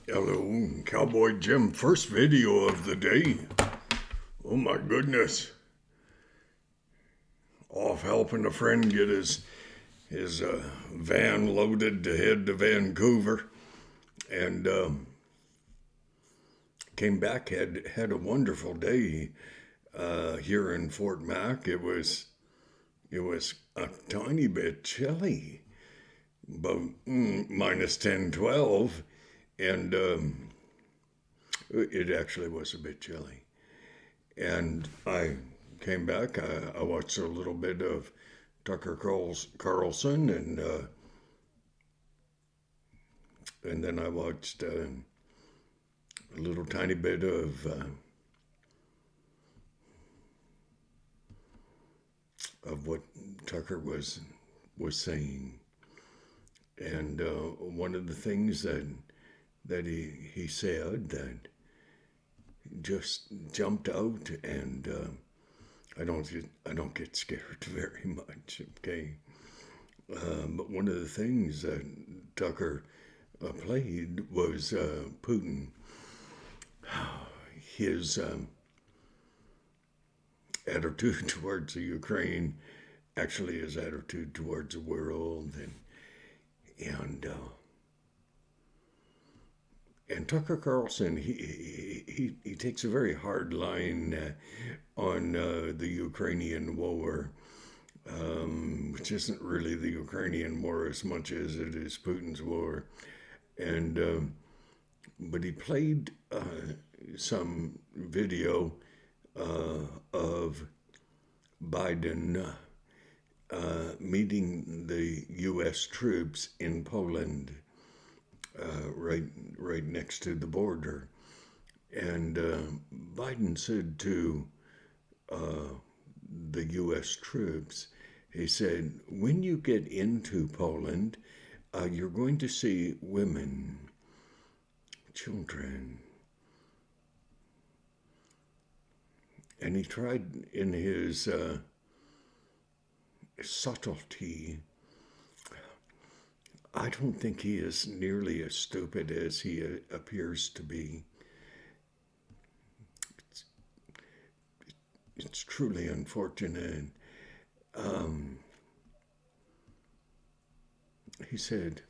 Hello, Cowboy Jim. First video of the day. Oh my goodness. Off helping a friend get his van loaded to head to Vancouver, and came back. Had a wonderful day here in Fort Mac. It was a tiny bit chilly, about minus 10, 12, and it actually was a bit chilly. And I came back. I watched a little bit of Tucker Carlson, and then I watched a little tiny bit of what Tucker was saying. And one of the things that he said that just jumped out, and I don't get scared very much. Okay, but one of the things that Tucker played was Putin. His attitude towards the Ukraine, actually his attitude towards the world, and Tucker Carlson, he takes a very hard line on the Ukrainian war, which isn't really the Ukrainian war as much as it is Putin's war, and but he played some video of Biden meeting the U.S. troops in Poland, right next to the border. And Biden said to the U.S. troops, he said, when you get into Poland, you're going to see women, children. And he tried in his subtlety. I don't think he is nearly as stupid as he appears to be. It's truly unfortunate. He said,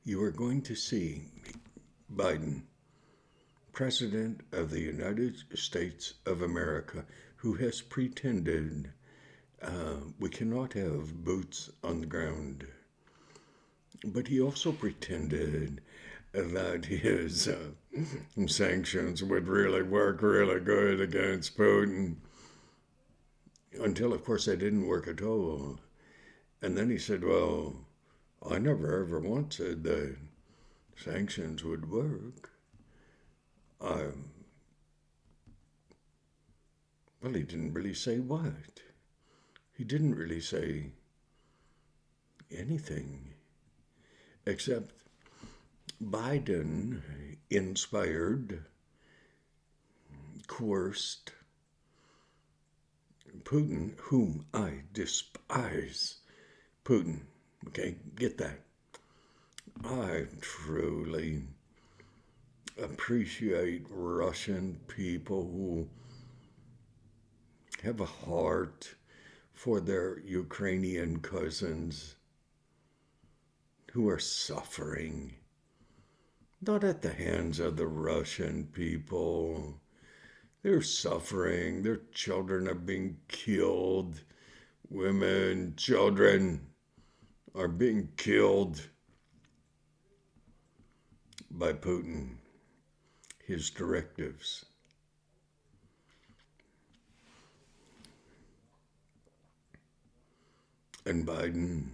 you are going to see Biden, President of the United States of America, who has pretended we cannot have boots on the ground. But he also pretended that his sanctions would really work really good against Putin, until, of course, they didn't work at all. And then he said, well, I never ever once said that sanctions would work. Well, he didn't really say what. He didn't really say anything, except Biden inspired, coerced Putin, whom I despise. Putin, okay, get that. I truly appreciate Russian people who have a heart for their Ukrainian cousins who are suffering, not at the hands of the Russian people. They're suffering. Their children are being killed. Women, children are being killed by Putin, his directives. And Biden,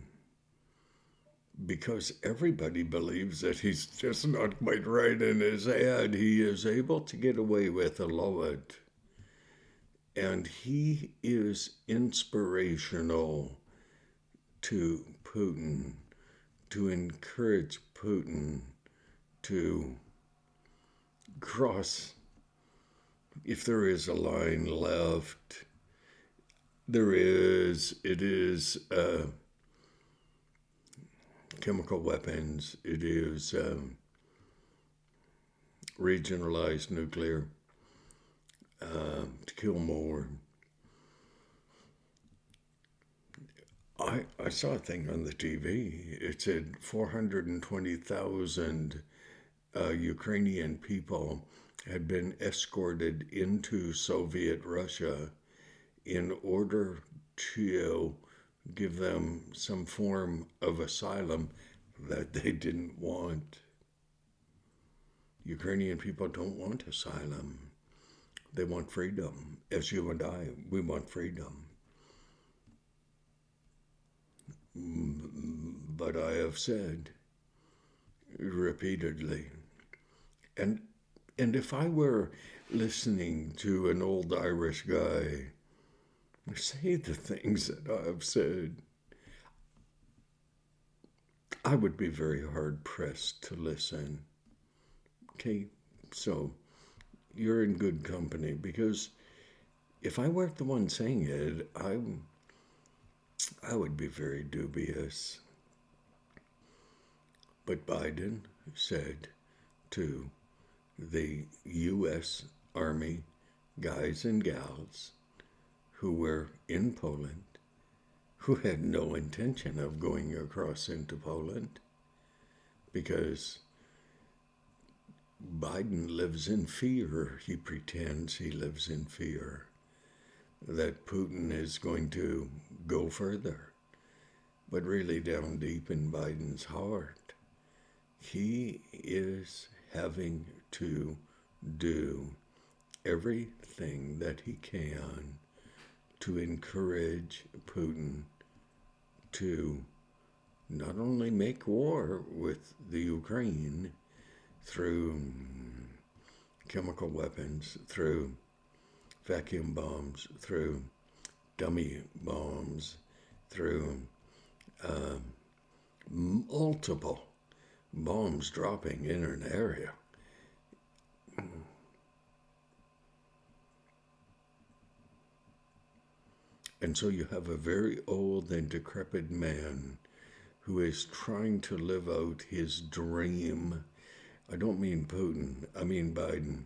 because everybody believes that he's just not quite right in his head, he is able to get away with a lot. And he is inspirational to Putin, to encourage Putin to cross, if there is a line left, it is chemical weapons, it is regionalized nuclear to kill more. I saw a thing on the TV. It said 420,000 Ukrainian people had been escorted into Soviet Russia in order to give them some form of asylum that they didn't want. Ukrainian people don't want asylum. They want freedom. As you and I, we want freedom. But I have said repeatedly, and if I were listening to an old Irish guy say the things that I have said, I would be very hard pressed to listen. Okay, so you're in good company, because if I weren't the one saying it, I would be very dubious. But Biden said to the U.S. Army guys and gals who were in Poland, who had no intention of going across into Poland, because Biden lives in fear. He pretends he lives in fear that Putin is going to go further. But really, down deep in Biden's heart, he is having to do everything that he can to encourage Putin to not only make war with the Ukraine through chemical weapons, through vacuum bombs, through dummy bombs, through multiple bombs dropping in an area. And so you have a very old and decrepit man who is trying to live out his dream. I don't mean Putin, I mean Biden.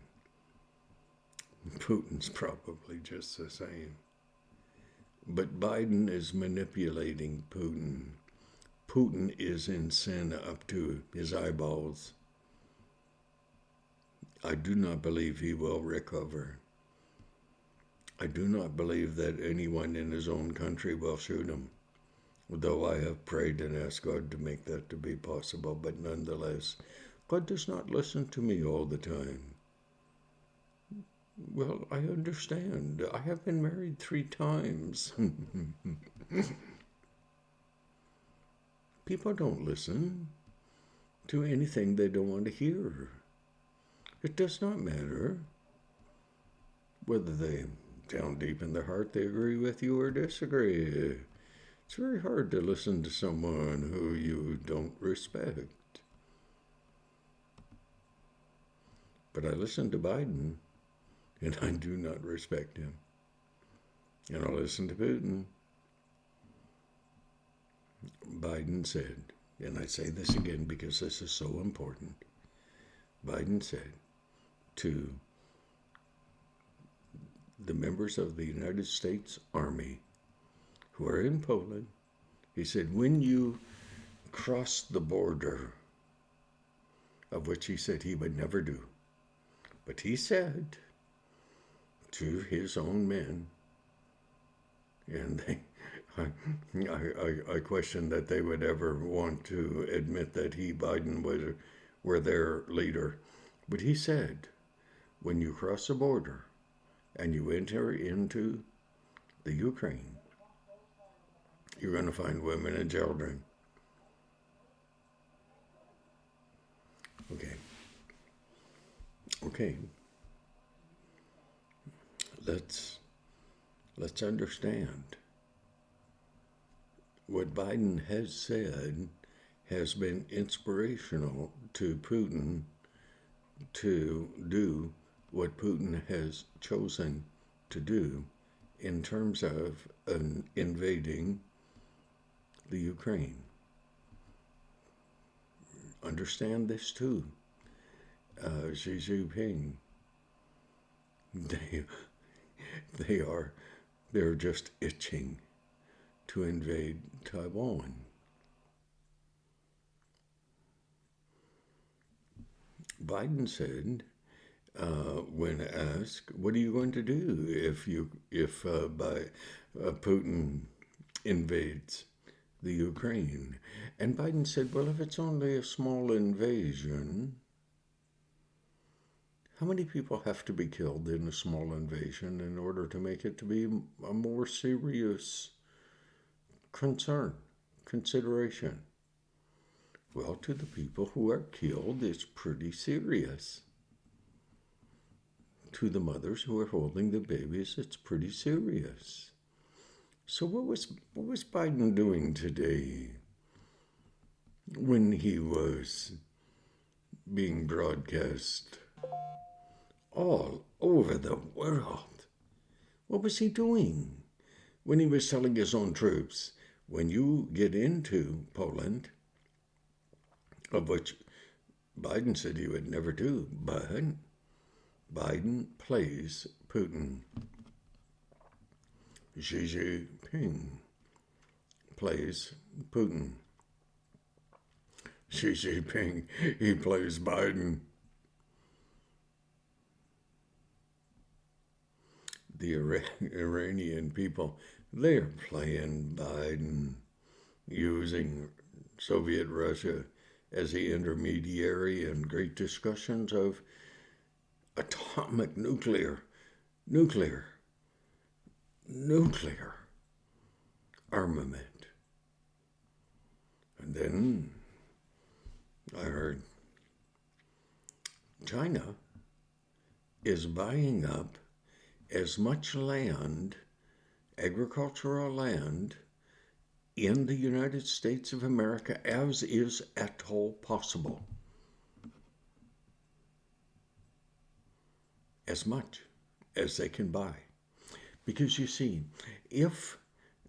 Putin's probably just the same. But Biden is manipulating Putin. Putin is in sin up to his eyeballs. I do not believe he will recover. I do not believe that anyone in his own country will shoot him, though I have prayed and asked God to make that to be possible. But nonetheless, God does not listen to me all the time. Well, I understand. I have been married 3 times. People don't listen to anything they don't want to hear. It does not matter whether they, down deep in their heart, they agree with you or disagree. It's very hard to listen to someone who you don't respect. But I listen to Biden, and I do not respect him. And I listen to Putin. Biden said, and I say this again because this is so important, Biden said to the members of the United States Army who are in Poland, he said, when you cross the border, of which he said he would never do, but he said to his own men, and I question that they would ever want to admit that he, Biden, were their leader. But he said, when you cross the border and you enter into the Ukraine, you're going to find women and children. Okay. Let's understand. What Biden has said has been inspirational to Putin to do what Putin has chosen to do in terms of invading the Ukraine. Understand this too. Xi Jinping. They, they're just itching to invade Taiwan. Biden said, when asked, "What are you going to do if Putin invades the Ukraine?" And Biden said, "Well, if it's only a small invasion, how many people have to be killed in a small invasion in order to make it to be a more serious consideration?" Well, to the people who are killed, it's pretty serious. To the mothers who are holding the babies, it's pretty serious. So what was Biden doing today when he was being broadcast all over the world? What was he doing when he was telling his own troops, when you get into Poland, of which Biden said he would never do, but Biden plays Putin. Xi Jinping plays Putin. Xi Jinping, he plays Biden. The Iranian people, they're playing Biden, using Soviet Russia as the intermediary in great discussions of atomic nuclear armament. And then I heard China is buying up as much land, agricultural land, in the United States of America as is at all possible. As much as they can buy. Because you see, if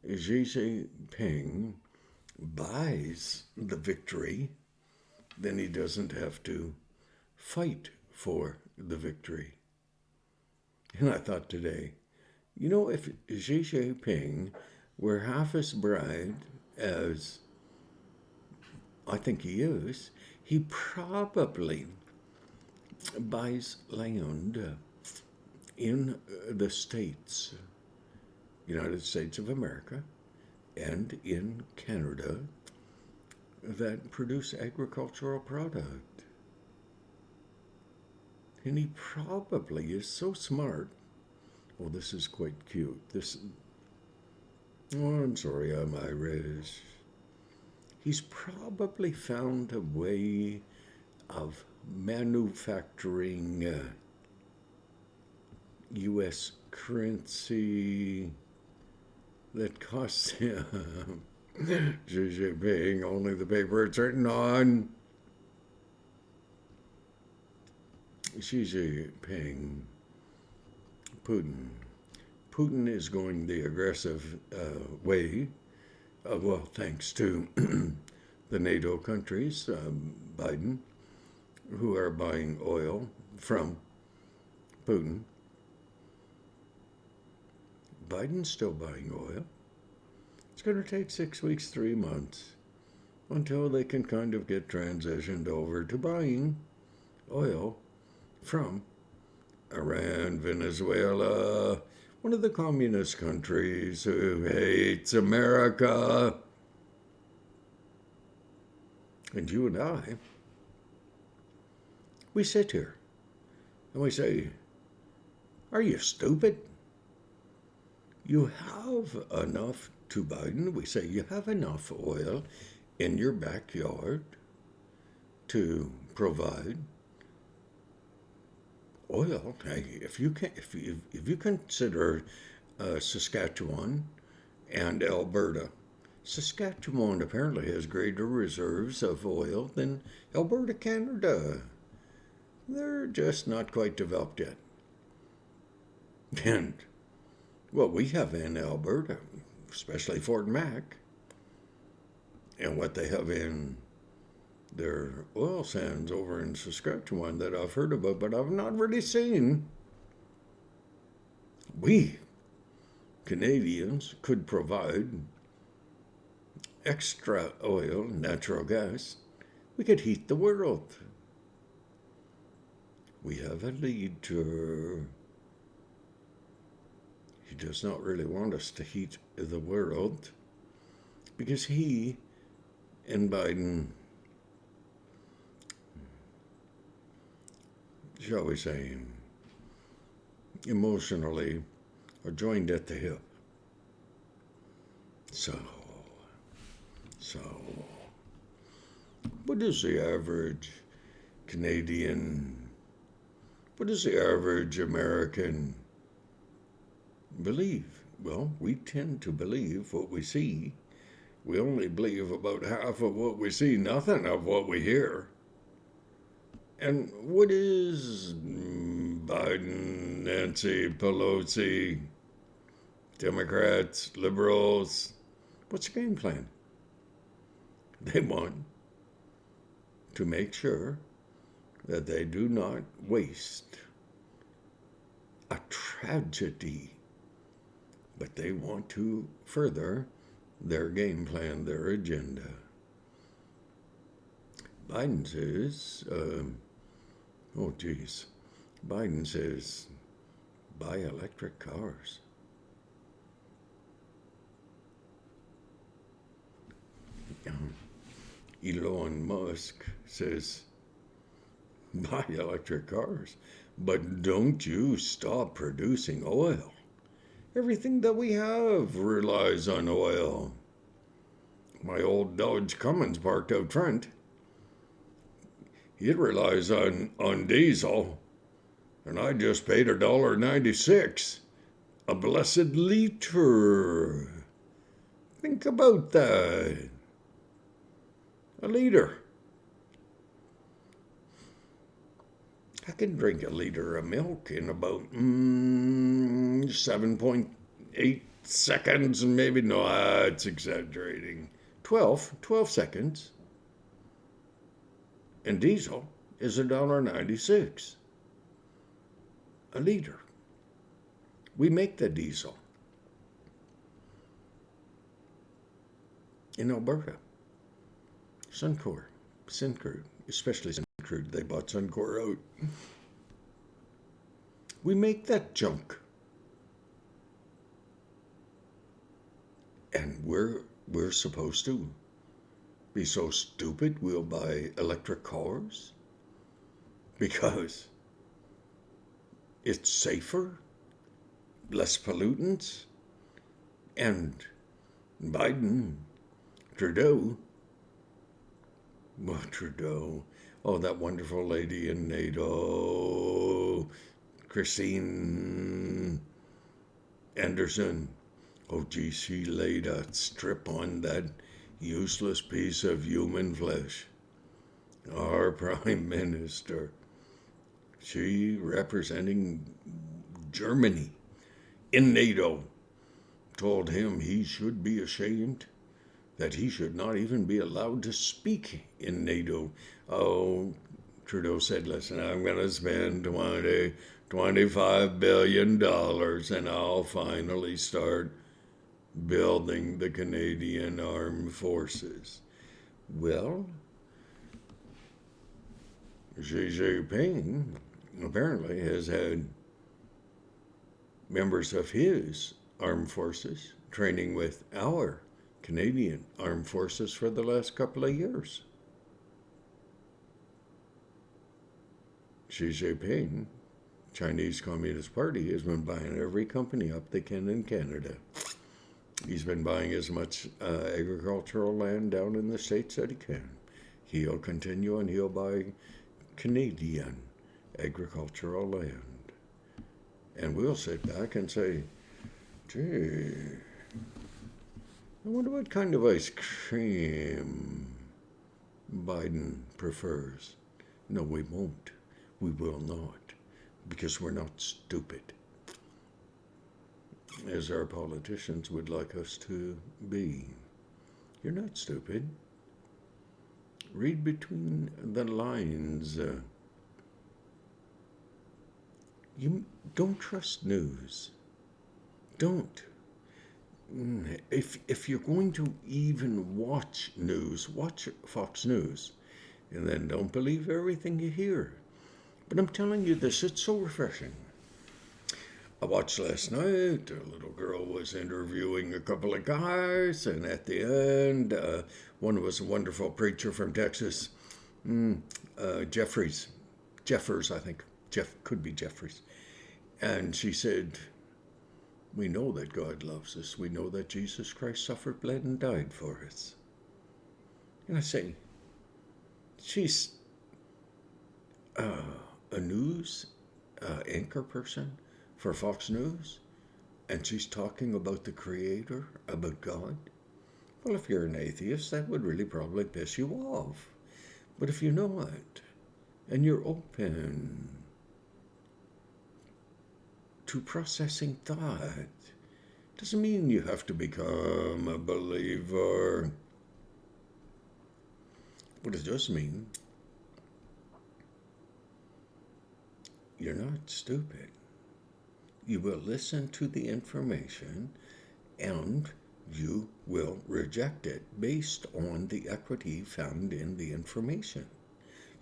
Xi Jinping buys the victory, then he doesn't have to fight for the victory. And I thought today, if Xi Jinping were half as bright as I think he is, he probably buys land in the states, United States of America, and in Canada that produce agricultural product. And he probably is so smart. Oh, this is quite cute. I'm sorry, I'm Irish. He's probably found a way of manufacturing U.S. currency that costs him, Xi Jinping, only the paper it's written on. Xi Jinping, Putin. Putin is going the aggressive way, thanks to the NATO countries, Biden, who are buying oil from Putin. Biden's still buying oil. It's going to take 6 weeks, 3 months, until they can kind of get transitioned over to buying oil from Iran, Venezuela, one of the communist countries who hates America. And you and I, we sit here and we say, are you stupid? You have enough, to Biden, we say, you have enough oil in your backyard to provide oil. If you consider Saskatchewan and Alberta, Saskatchewan apparently has greater reserves of oil than Alberta, Canada. They're just not quite developed yet. And what we have in Alberta, especially Fort Mac, and what they have in their oil sands over in Saskatchewan that I've heard about, but I've not really seen. We, Canadians, could provide extra oil, natural gas. We could heat the world. We have a leader. He does not really want us to heat the world because he and Biden, shall we say, emotionally are joined at the hip. So, what is the average Canadian, what does the average American believe? Well, we tend to believe what we see. We only believe about half of what we see, nothing of what we hear. And what is Biden, Nancy Pelosi, Democrats, liberals? What's the game plan? They want to make sure that they do not waste a tragedy, but they want to further their game plan, their agenda. Biden says, Biden says, buy electric cars. Elon Musk says, buy electric cars, but don't you stop producing oil. Everything that we have relies on oil. My old Dodge Cummins parked out front, it relies on diesel, and I just paid $1.96 a blessed liter. Think about that. A liter. I can drink a liter of milk in about 7.8 seconds, and maybe, no, it's exaggerating. 12 seconds. And diesel is $1.96 a liter. We make the diesel in Alberta. SUNCOR, SYNCRUDE, especially SYNCRUDE. They bought SUNCOR out. We make that junk. And we're supposed to be so stupid we'll buy electric cars because it's safer, less pollutants, and Biden, Trudeau, that wonderful lady in NATO, Christine Anderson, she laid a strip on that useless piece of human flesh. Our Prime Minister, she representing Germany in NATO, told him he should be ashamed that he should not even be allowed to speak in NATO. Trudeau said, listen, I'm going to spend $25 billion and I'll finally start building the Canadian Armed Forces. Well, Xi Jinping apparently has had members of his armed forces training with our Canadian Armed Forces for the last couple of years. Xi Jinping, Chinese Communist Party, has been buying every company up they can in Canada. He's been buying as much agricultural land down in the States that he can. He'll continue and he'll buy Canadian agricultural land. And we'll sit back and say, gee, I wonder what kind of ice cream Biden prefers. No, we won't. We will not, because we're not stupid, as our politicians would like us to be. You're not stupid. Read between the lines. You don't trust news. Don't. If you're going to even watch news, watch Fox News, and then don't believe everything you hear. But I'm telling you this, it's so refreshing. I watched last night, a little girl was interviewing a couple of guys, and at the end, one was a wonderful preacher from Texas, Jeffers, I think. Could be Jeffries. And she said, we know that God loves us. We know that Jesus Christ suffered, bled, and died for us. And I say, she's a news anchor person for Fox News, and she's talking about the Creator, about God. Well, if you're an atheist, that would really probably piss you off. But if you know it, and you're open to processing thought, doesn't mean you have to become a believer. What it does mean, you're not stupid. You will listen to the information and you will reject it based on the equity found in the information.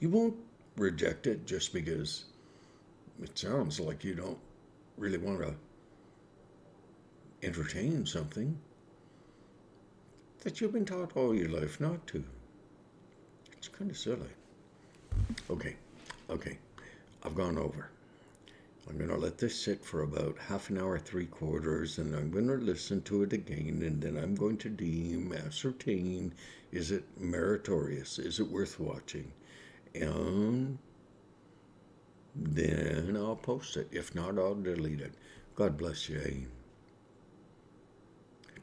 You won't reject it just because it sounds like you don't really want to entertain something that you've been taught all your life not to. It's kind of silly. Okay, I've gone over. I'm going to let this sit for about half an hour, 3/4, and I'm going to listen to it again, and then I'm going to ascertain, is it meritorious? Is it worth watching? And then I'll post it. If not, I'll delete it. God bless you.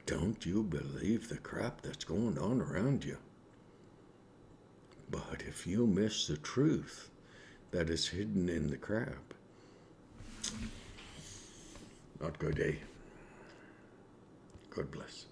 Don't you believe the crap that's going on around you? But if you miss the truth that is hidden in the crap, not good, eh? God bless.